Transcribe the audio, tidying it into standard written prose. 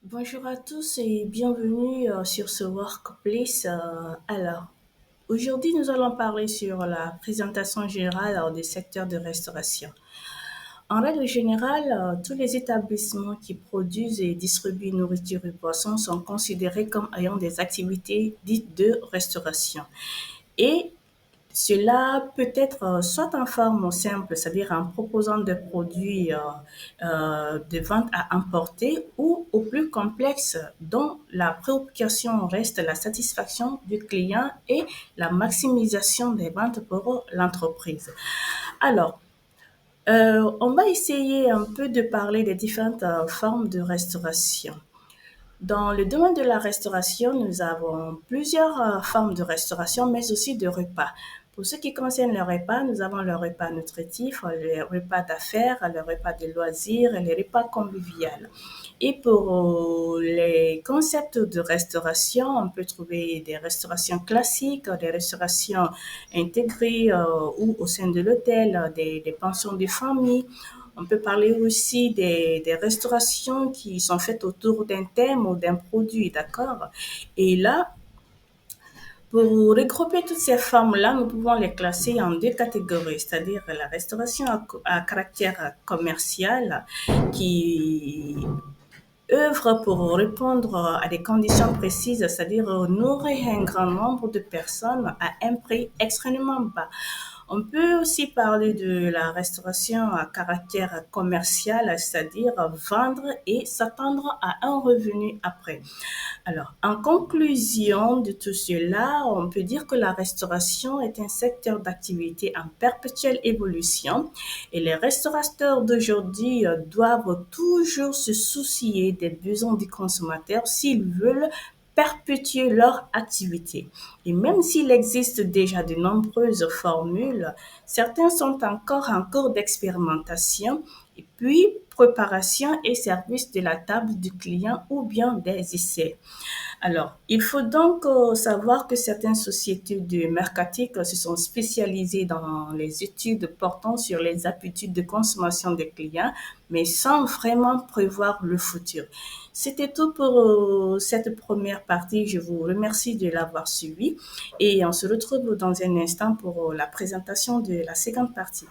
Bonjour à tous et bienvenue sur ce workplace. Aujourd'hui, nous allons parler sur la présentation générale des secteurs de restauration. En règle générale, tous les établissements qui produisent et distribuent nourriture et boissons sont considérés comme ayant des activités dites de restauration. Et cela peut être soit en forme simple, c'est-à-dire en proposant des produits de vente à emporter, ou au plus complexe, dont la préoccupation reste la satisfaction du client et la maximisation des ventes pour l'entreprise. Alors, on va essayer un peu de parler des différentes formes de restauration. Dans le domaine de la restauration, nous avons plusieurs formes de restauration, mais aussi de repas. Pour ce qui concerne le repas, nous avons le repas nutritif, le repas d'affaires, le repas de loisirs et le repas convivial. Et pour les concepts de restauration, on peut trouver des restaurations classiques, des restaurations intégrées ou au sein de l'hôtel, des pensions de famille. On peut parler aussi des restaurations qui sont faites autour d'un thème ou d'un produit, d'accord? Et là, pour regrouper toutes ces formes-là, nous pouvons les classer en deux catégories, c'est-à-dire la restauration à caractère commercial qui œuvre pour répondre à des conditions précises, c'est-à-dire nourrir un grand nombre de personnes à un prix extrêmement bas. On peut aussi parler de la restauration à caractère commercial, c'est-à-dire vendre et s'attendre à un revenu après. Alors, en conclusion de tout cela, on peut dire que la restauration est un secteur d'activité en perpétuelle évolution et les restaurateurs d'aujourd'hui doivent toujours se soucier des besoins des consommateurs s'ils veulent perpétuer leur activité. Et même s'il existe déjà de nombreuses formules, certains sont encore en cours d'expérimentation et puis préparation et service de la table du client ou bien des essais. Alors, il faut donc savoir que certaines sociétés de marketing se sont spécialisées dans les études portant sur les habitudes de consommation des clients, mais sans vraiment prévoir le futur. C'était tout pour cette première partie. Je vous remercie de l'avoir suivi et on se retrouve dans un instant pour la présentation de la seconde partie.